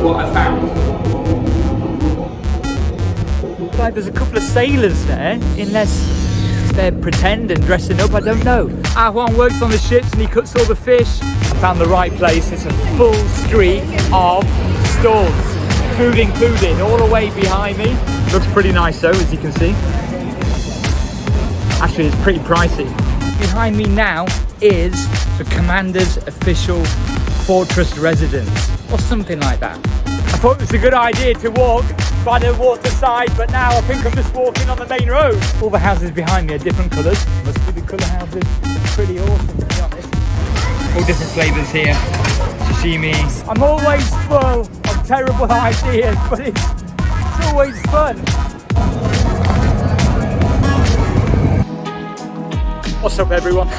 what I found. Like there's a couple of sailors there, unless they're pretending, dressing up, I don't know. Ah Huang works on the ships and he cuts all the fish. I found the right place. It's a full street of stalls, food included, all the way behind me. Looks pretty nice though, as you can see. Actually, it's pretty pricey. Behind me now is the commander's official fortress residence, or something like that. I thought it was a good idea to walk by the waterside, but now I think I'm just walking on the main road. All the houses behind me are different colours. Must be the colour houses. It's pretty awesome, to be honest. All different flavours here. Sashimi. I'm always full of terrible ideas, but it's always fun. What's up, everyone?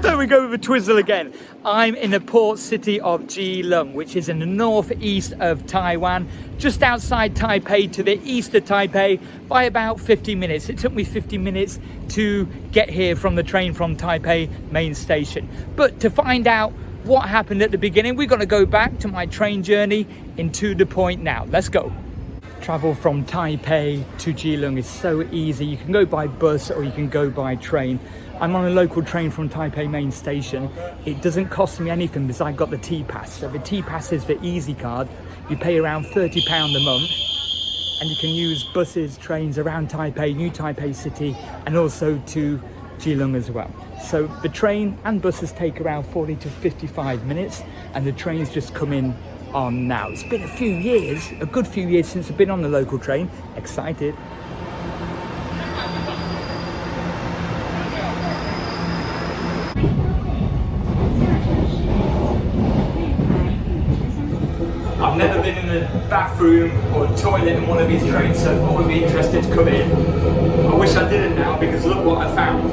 There we go with a twizzle again. I'm in the port city of Keelung, which is in the northeast of Taiwan, just outside Taipei, to the east of Taipei by about 50 minutes. It took me 50 minutes to get here from the train from Taipei main station. But to find out what happened at the beginning, we're going to go back to my train journey into the point now. Let's go. Travel from Taipei to Keelung is so easy. You can go by bus or you can go by train. I'm on a local train from Taipei main station. It doesn't cost me anything because I got the T-Pass. So the T-Pass is the easy card. You pay around £30 a month and you can use buses, trains around Taipei, New Taipei City, and also to Keelung as well. So the train and buses take around 40 to 55 minutes and the trains just come in on now. It's been a few years, a good few years since I've been on the local train. Excited. I've never been in the bathroom or toilet in one of these trains, so I thought it would be interesting to come in. I wish I didn't now, because look what I found.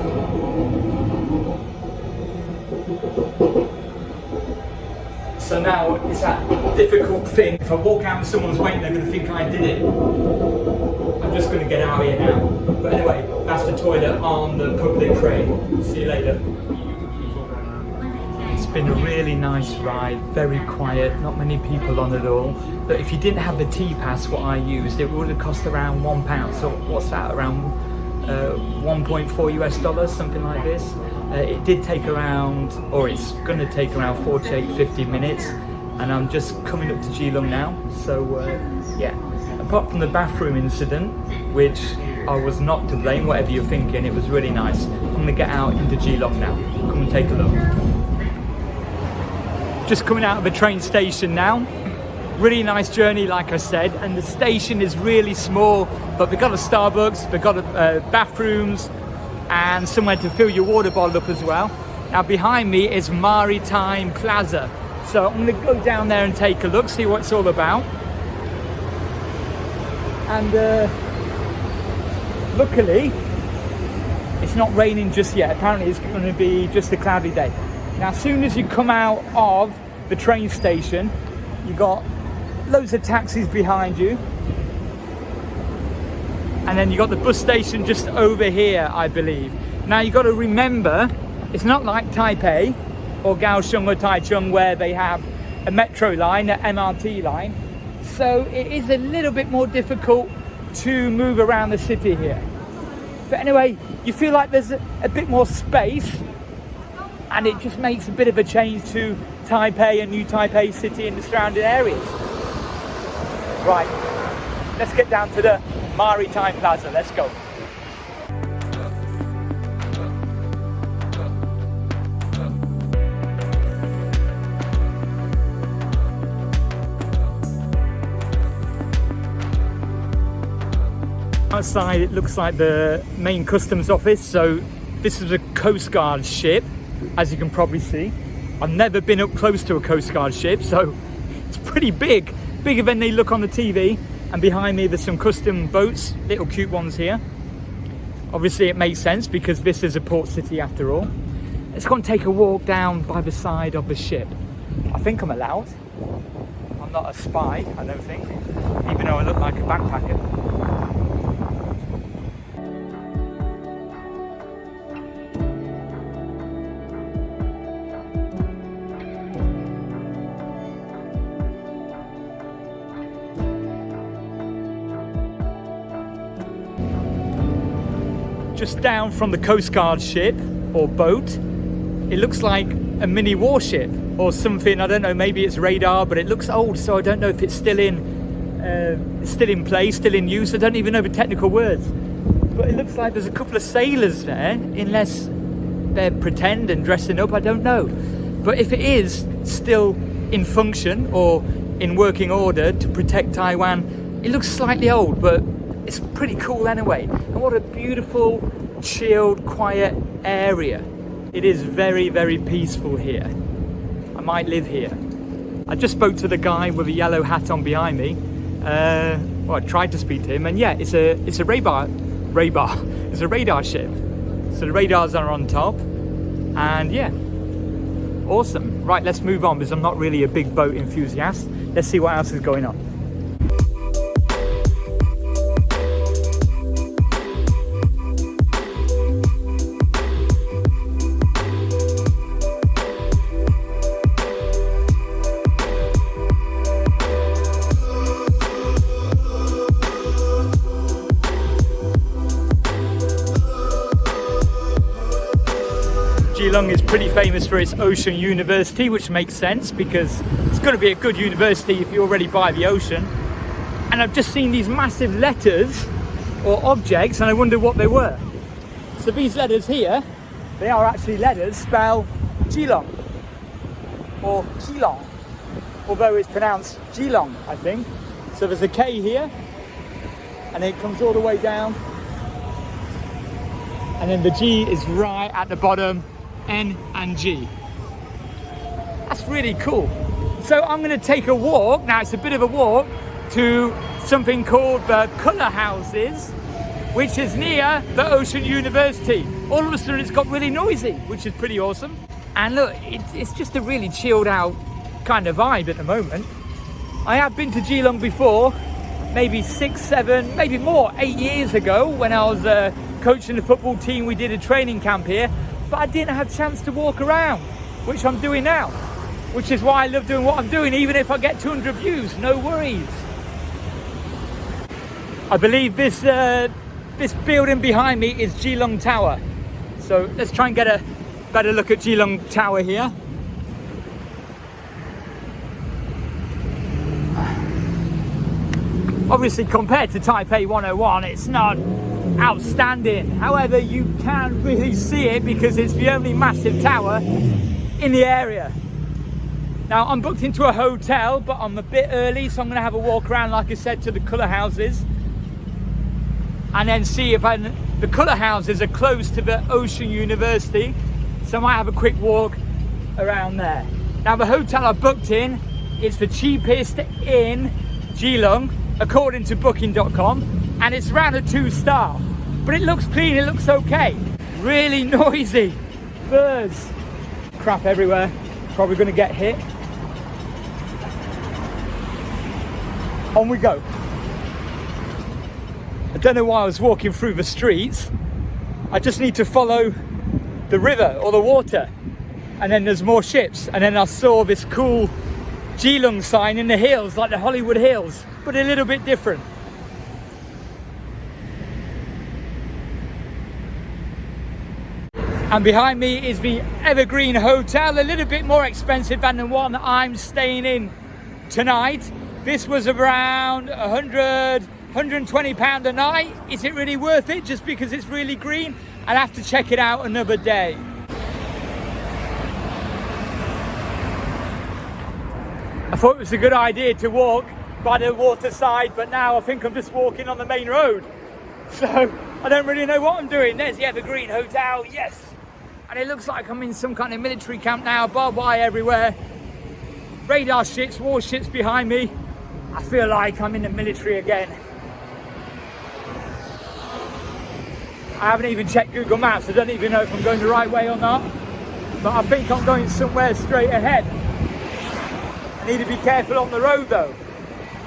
So now it's that difficult thing. If I walk out and someone's waiting, they're going to think I did it. I'm just going to get out of here now. But anyway, that's the toilet on the public train. See you later. It's been a really nice ride, very quiet, not many people on at all. But if you didn't have the T-Pass, what I used, it would have cost around £1. So what's that, around 1.4 US dollars, something like this. It did take around, or it's going to take around 48-50 minutes, and I'm just coming up to Keelung now. So yeah, apart from the bathroom incident, which I was not to blame, whatever you're thinking, it was really nice. I'm going to get out into Keelung now. Come and take a look. Just coming out of the train station now. Really nice journey, like I said, and the station is really small, but we've got a Starbucks, we've got bathrooms, and somewhere to fill your water bottle up as well. Now behind me is Maritime Plaza, so I'm going to go down there and take a look, see what it's all about. And luckily it's not raining just yet. Apparently it's going to be just a cloudy day. Now as soon as you come out of the train station, you got loads of taxis behind you, and then you got the bus station just over here, I believe. Now you got to remember, it's not like Taipei or Kaohsiung or Taichung where they have a metro line, an MRT line, so it is a little bit more difficult to move around the city here. But anyway, you feel like there's a bit more space, and it just makes a bit of a change to Taipei and New Taipei City and the surrounding areas. Right, let's get down to the Maritime Plaza. Let's go. Outside it looks like the main customs office, so this is a Coast Guard ship, as you can probably see. I've never been up close to a Coast Guard ship, so it's pretty big. Bigger than they look on the TV. And behind me there's some custom boats, little cute ones here. Obviously it makes sense because this is a port city after all. Let's go and take a walk down by the side of the ship. I think I'm allowed. I'm not a spy, I don't think, even though I look like a backpacker. just down from the Coast Guard ship or boat. It looks like a mini warship or something. I don't know, maybe it's radar, but it looks old, so I don't know if it's still in place, still in use. I don't even know the technical words. But it looks like there's a couple of sailors there, unless they're pretend and dressing up, I don't know. But if it is still in function or in working order to protect Taiwan, it looks slightly old, but it's pretty cool anyway. And what a beautiful, chilled, quiet area. It is very, very peaceful here. I might live here. I just spoke to the guy with a yellow hat on behind me. Well, I tried to speak to him, and yeah, it's a radar ship. So the radars are on top, and yeah, awesome. Right, let's move on because I'm not really a big boat enthusiast. Let's see what else is going on. Keelung is pretty famous for its ocean university, which makes sense because it's going to be a good university if you're already by the ocean. And I've just seen these massive letters or objects, and I wonder what they were. So these letters here, they are actually letters spell Keelung or Keelung, although it's pronounced Keelung, I think. So there's a K here, and it comes all the way down, and then the G is right at the bottom. N and G. That's really cool. So I'm going to take a walk. Now it's a bit of a walk to something called the Colour Houses, which is near the Ocean University. All of a sudden it's got really noisy, which is pretty awesome. And look, it's just a really chilled out kind of vibe at the moment. I have been to Keelung before, maybe 6, 7, maybe more, 8 years ago when I was coaching the football team. We did a training camp here. But I didn't have a chance to walk around, which I'm doing now, which is why I love doing what I'm doing. Even if I get 200 views, no worries. I believe this building behind me is Keelung Tower. So let's try and get a better look at Keelung Tower here. Obviously, compared to Taipei 101, it's not outstanding. However, you can really see it because it's the only massive tower in the area. Now, I'm booked into a hotel, but I'm a bit early, so I'm going to have a walk around, like I said, to the Colour Houses, and then see if the Colour Houses are close to the Ocean University, so I might have a quick walk around there. Now, the hotel I booked in is the cheapest in Keelung, according to booking.com, and it's around a 2-star. But it looks clean, it looks okay. Really noisy. Birds. Crap everywhere. Probably gonna get hit. On we go. I don't know why I was walking through the streets. I just need to follow the river or the water. And then there's more ships. And then I saw this cool Keelung sign in the hills, like the Hollywood Hills, but a little bit different. And behind me is the Evergreen Hotel, a little bit more expensive than the one that I'm staying in tonight. This was around £120 a night. Is it really worth it just because it's really green? I'll have to check it out another day. I thought it was a good idea to walk by the waterside, but now I think I'm just walking on the main road. So I don't really know what I'm doing. There's the Evergreen Hotel, yes. And it looks like I'm in some kind of military camp now, barbed wire everywhere. Radar ships, warships behind me. I feel like I'm in the military again. I haven't even checked Google Maps. I don't even know if I'm going the right way or not. But I think I'm going somewhere straight ahead. I need to be careful on the road though.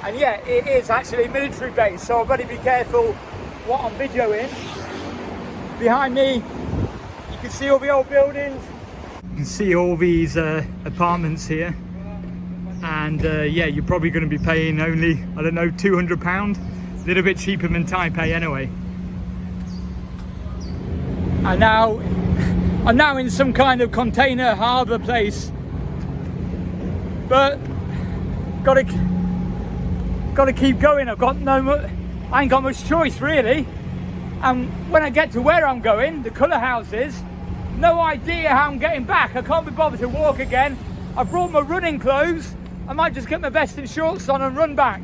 And yeah, it is actually a military base, so I've got to be careful what I'm videoing. Behind me, you can see all the old buildings. You can see all these apartments here. And yeah, you're probably going to be paying only, I don't know, £200. A little bit cheaper than Taipei anyway. I'm now in some kind of container harbour place, but gotta keep going. I ain't got much choice really. And when I get to where I'm going, the colour houses, no idea how I'm getting back. I can't be bothered to walk again. I brought my running clothes. I might just get my vest and shorts on and run back.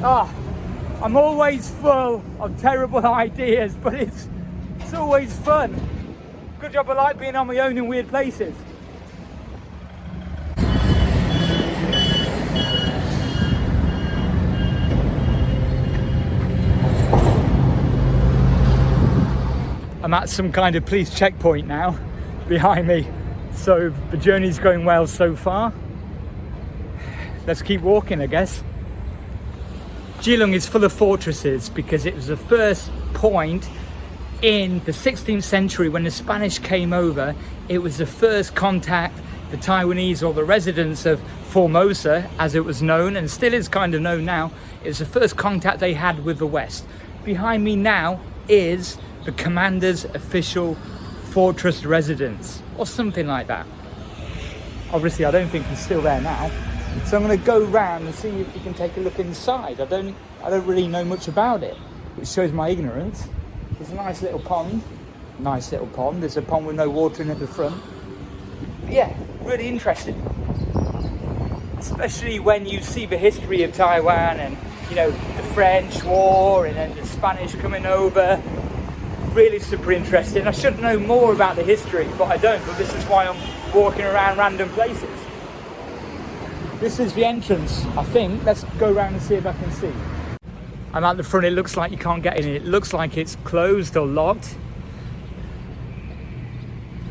I'm always full of terrible ideas, but it's always fun. Good job I like being on my own in weird places. I'm at some kind of police checkpoint now behind me, so the journey's going well so far. Let's keep walking, I guess. Keelung is full of fortresses because it was the first point in the 16th century when the Spanish came over. It was the first contact the Taiwanese, or the residents of Formosa as it was known and still is kind of known now, it was the first contact they had with the West. Behind me now is the commander's official fortress residence, or something like that. Obviously I don't think he's still there now, so I'm going to go round and see if we can take a look inside. I don't really know much about it, which shows my ignorance. There's a nice little pond. There's a pond with no water in it at the front. But yeah, really interesting, especially when you see the history of Taiwan and, you know, the French war and then the Spanish coming over. Really super interesting. I should know more about the history, but I don't. But this is why I'm walking around random places. This is the entrance, I think. Let's go around and see if I can see. I'm at the front. It looks like you can't get in. It looks like it's closed or locked.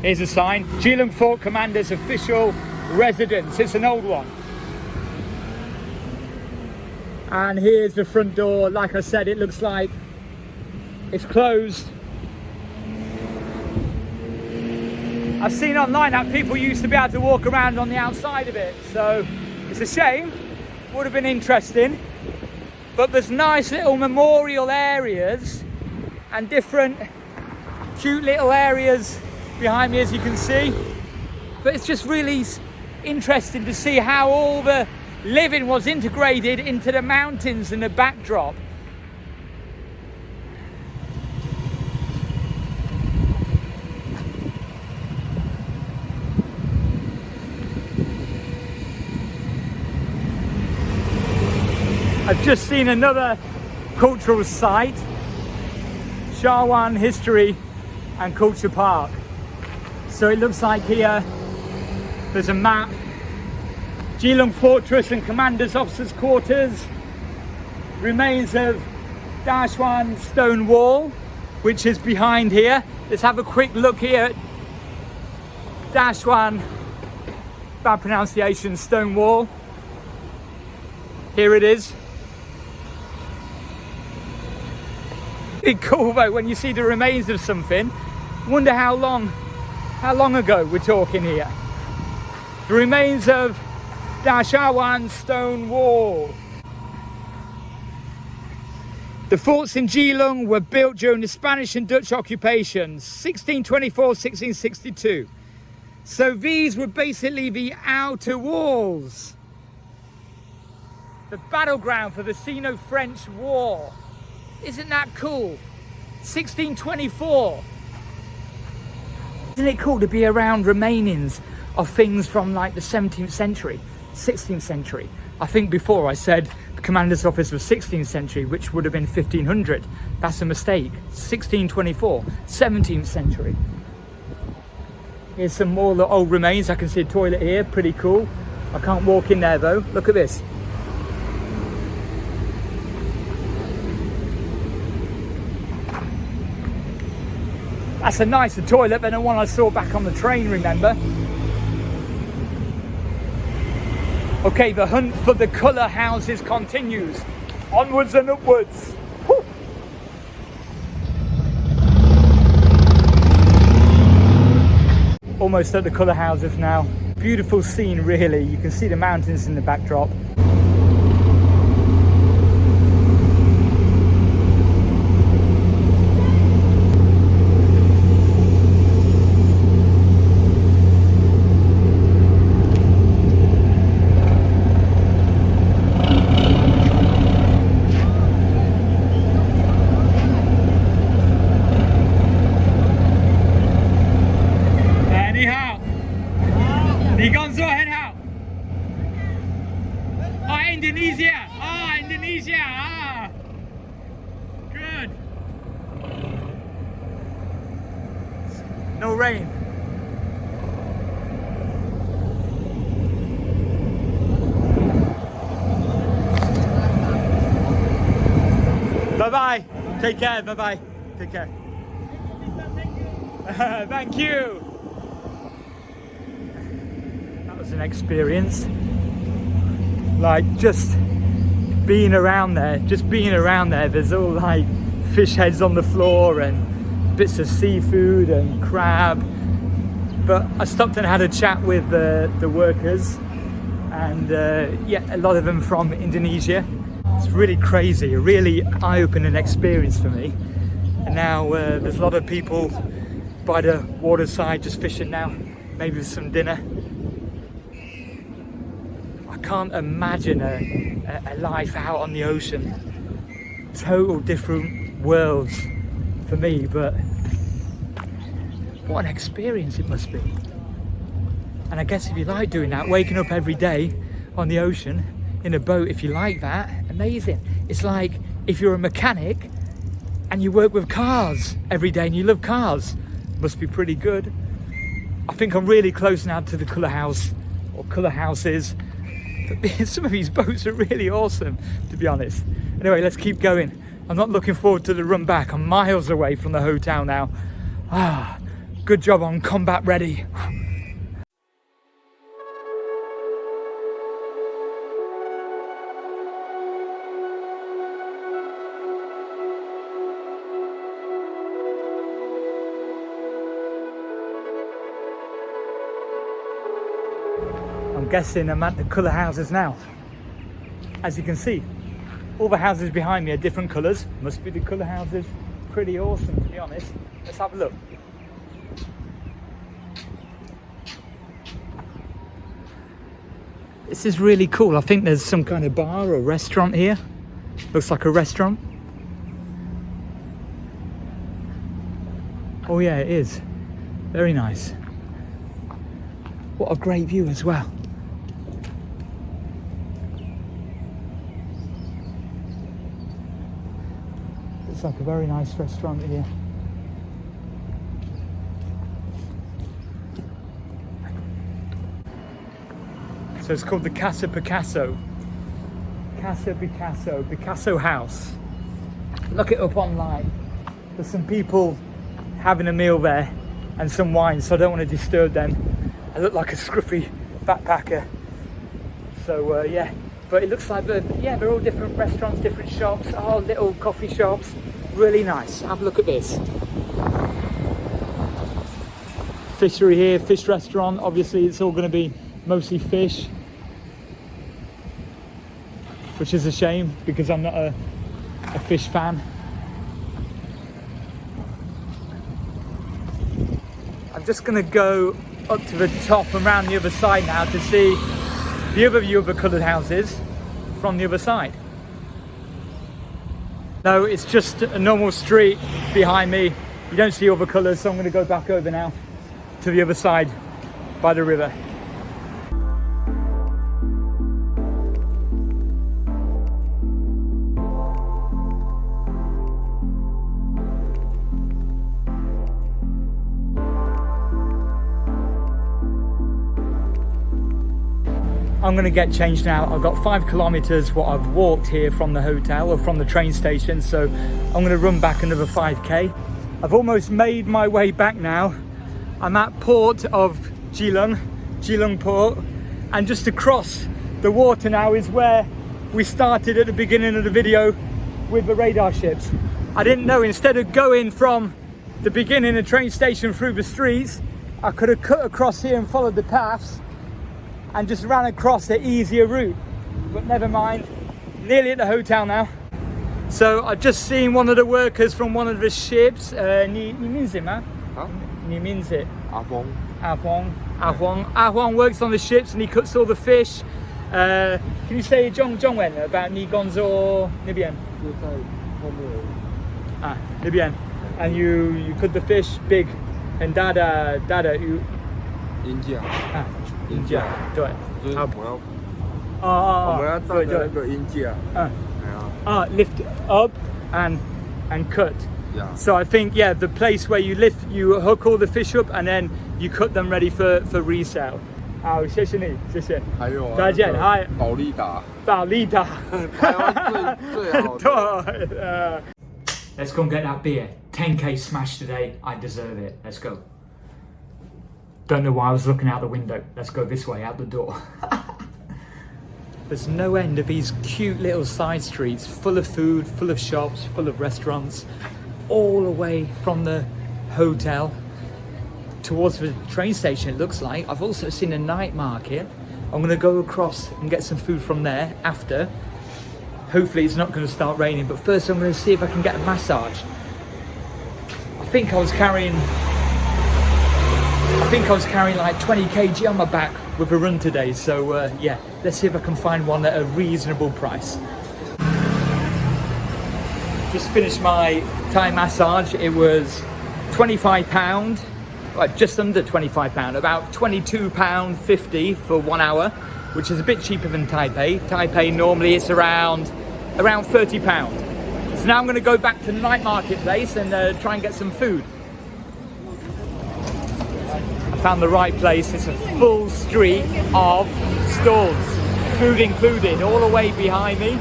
Here's a sign: Keelung Fort Commander's official residence. It's an old one. And here's the front door. Like I said, it looks like it's closed. I've seen online that people used to be able to walk around on the outside of it, so it's a shame. Would have been interesting. But there's nice little memorial areas and different cute little areas behind me, as you can see. But it's just really interesting to see how all the living was integrated into the mountains and the backdrop. I've just seen another cultural site, Shawan History and Culture Park. So it looks like here there's a map, Keelung Fortress and Commander's Officers' Quarters, remains of Dashuan Stone Wall, which is behind here. Let's have a quick look here at Dashuan, bad pronunciation, Stone Wall. Here it is. Pretty cool though when you see the remains of something. Wonder how long ago we're talking here. The remains of Dashuan Stone Wall. The forts in Keelung were built during the Spanish and Dutch occupations, 1624-1662. So these were basically the outer walls. The battleground for the Sino-French War. Isn't that cool? 1624. Isn't it cool to be around remainings of things from like the 17th century, 16th century? I think before I said the commander's office was 16th century, which would have been 1500. That's a mistake. 1624, 17th century. Here's some more old remains. I can see a toilet here, pretty cool. I can't walk in there though. Look at this. That's a nicer toilet than the one I saw back on the train, remember? Okay, the hunt for the colour houses continues. Onwards and upwards. Woo! Almost at the colour houses now. Beautiful scene, really. You can see the mountains in the backdrop. Indonesia. Ah, Indonesia. Ah. Good. No rain. Bye-bye. Take care. Bye-bye. Take care. Thank you. That was an experience. Like just being around there, there's all like fish heads on the floor and bits of seafood and crab. But I stopped and had a chat with the workers, and yeah, a lot of them from Indonesia. It's really crazy, a really eye-opening experience for me. And now there's a lot of people by the waterside just fishing now, maybe with some dinner. I can't imagine a life out on the ocean. Total different worlds for me, but what an experience it must be. And I guess if you like doing that, waking up every day on the ocean in a boat, if you like that, amazing. It's like if you're a mechanic and you work with cars every day and you love cars, must be pretty good. I think I'm really close now to the colour house or colour houses. Some of these boats are really awesome, to be honest. Anyway, let's keep going. I'm not looking forward to the run back. I'm miles away from the hotel now. Ah, good job on combat ready. I'm guessing I'm at the colour houses now. As you can see, all the houses behind me are different colours. Must be the colour houses. Pretty awesome, to be honest. Let's have a look. This is really cool. I think there's some kind of bar or restaurant here. Looks like a restaurant. Oh yeah, it is. Very nice. What a great view as well. It's like a very nice restaurant here. So it's called the Casa Picasso. Casa Picasso, Picasso House. Look it up online. There's some people having a meal there and some wine, so I don't want to disturb them. I look like a scruffy backpacker. So yeah, but it looks like they're all different restaurants, different shops, oh, little coffee shops. Really nice. Have a look at this. Fishery here, fish restaurant. Obviously it's all going to be mostly fish, which is a shame because I'm not a fish fan. I'm just going to go up to the top and around the other side now to see the other view of the coloured houses from the other side. No, it's just a normal street behind me. You don't see all the colours, so I'm going to go back over now to the other side by the river. I'm going to get changed now. I've got 5 kilometers what I've walked here from the hotel or from the train station, so I'm going to run back another 5k. I've almost made my way back now. I'm at port of Keelung port, and just across the water now is where we started at the beginning of the video with the radar ships. I didn't know, instead of going from the beginning of the train station through the streets, I could have cut across here and followed the paths and just ran across the easier route, but never mind. Nearly at the hotel now. So I've just seen one of the workers from one of the ships. 你名字吗? Huh? 你名字? Ahwang works on the ships and he cuts all the fish. Can you say Zhongwen about 你工作那边? 那边. And you cut the fish big and Dada you. India. 对，哦我们要照对对着那个音架。嗯哎呀 lift up and cut. Yeah. So I think yeah, the place where you lift, you hook all the fish up and then you cut them ready for resale. 好，谢谢你，谢谢。还有啊，再见，嗨，保利达，保利达，台湾最好的。对，Let's go and get that beer. 10k smash today. I deserve it. Let's go. Don't know why I was looking out the window. Let's go this way, out the door. There's no end of these cute little side streets, full of food, full of shops, full of restaurants, all away from the hotel towards the train station, it looks like. I've also seen a night market. I'm going to go across and get some food from there after. Hopefully it's not going to start raining, but first I'm going to see if I can get a massage. I think I was carrying like 20 kg on my back with a run today, so yeah, let's see if I can find one at a reasonable price. Just finished my Thai massage. It was £25, just under £25, about £22.50 for 1 hour, which is a bit cheaper than Taipei. Taipei normally it's around £30. So now I'm going to go back to the night marketplace and try and get some food. I found the right place. It's a full street of stalls, food included, all the way behind me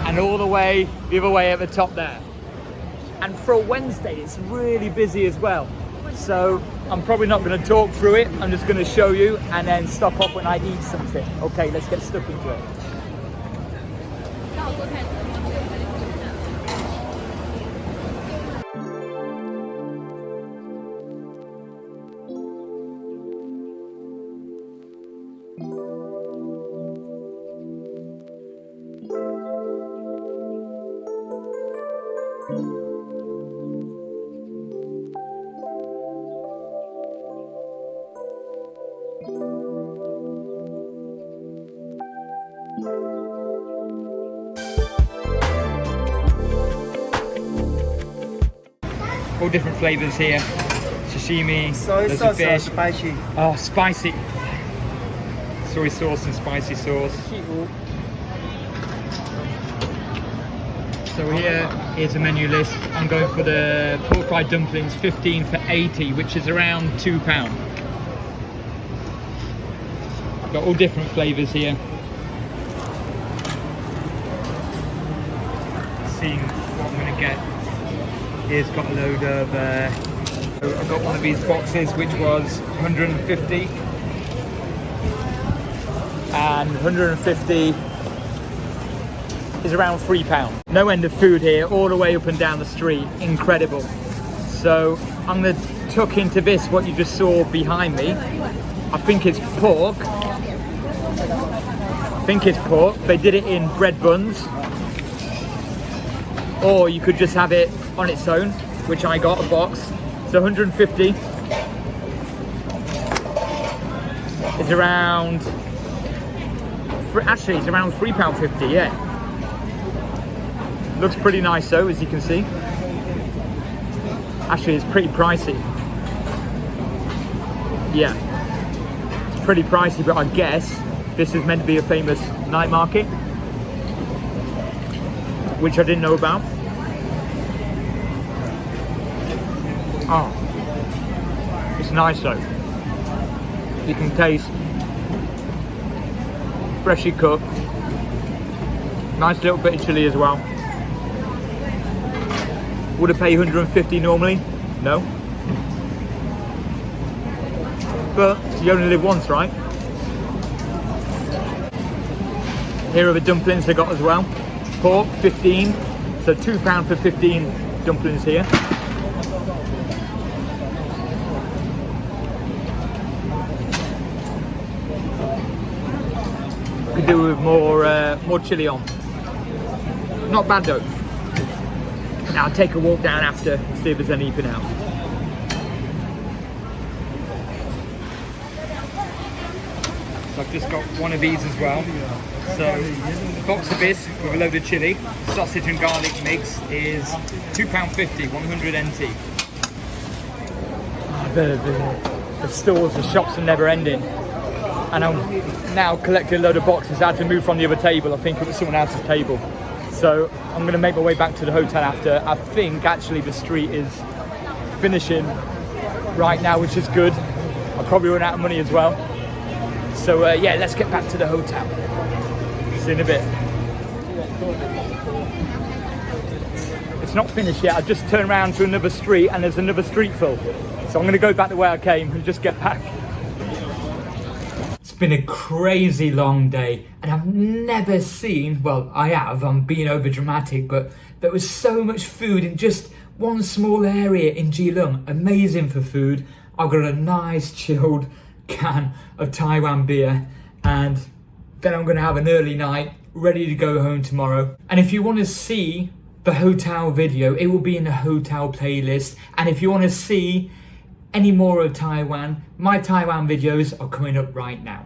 and all the way the other way at the top there. And for a Wednesday it's really busy as well, so I'm probably not going to talk through it. I'm just going to show you and then stop up when I eat something. Okay, let's get stuck into it. All different flavors here. Sashimi, Soy there's sauce a or fish. spicy? Oh, spicy. Soy sauce and spicy sauce. So here's a menu list. I'm going for the pork fried dumplings, 15 for 80, which is around £2. Got all different flavors here. Seeing what I'm going to get. Here's got a load of, I got one of these boxes which was 150, and 150 is around £3. No end of food here, all the way up and down the street, incredible. So I'm going to tuck into this, what you just saw behind me. I think it's pork. They did it in bread buns. Or you could just have it on its own, which I got a box. So 150 is around, actually it's around £3.50, yeah. Looks pretty nice though, as you can see. Actually it's pretty pricey. Yeah, it's pretty pricey, but I guess this is meant to be a famous night market, which I didn't know about. Oh, it's nice though. You can taste freshly cooked. Nice little bit of chili as well. Would I pay 150 normally? No. But you only live once, right? Here are the dumplings they got as well. Pork, 15. So £2 for 15 dumplings here. Could do with more chili on. Not bad though. Now I'll take a walk down after, see if there's anything else. So I've just got one of these as well. So a box of this with a load of chili, sausage and garlic mix is £2.50, 100 NT. Oh, the stores, the shops are never ending. and I'm now collecting a load of boxes. I had to move from the other table. I think it was someone else's table. So I'm going to make my way back to the hotel after. I think actually the street is finishing right now, which is good. I'll probably run out of money as well. So yeah, let's get back to the hotel. See you in a bit. It's not finished yet. I've just turned around to another street and there's another street full. So I'm going to go back the way I came and just get back. It's been a crazy long day and I've never seen, well I have, I'm being over dramatic, but there was so much food in just one small area in Keelung. Amazing for food. I've got a nice chilled can of Taiwan beer and then I'm going to have an early night, ready to go home tomorrow. And if you want to see the hotel video, it will be in the hotel playlist. And if you want to see any more of Taiwan, my Taiwan videos are coming up right now.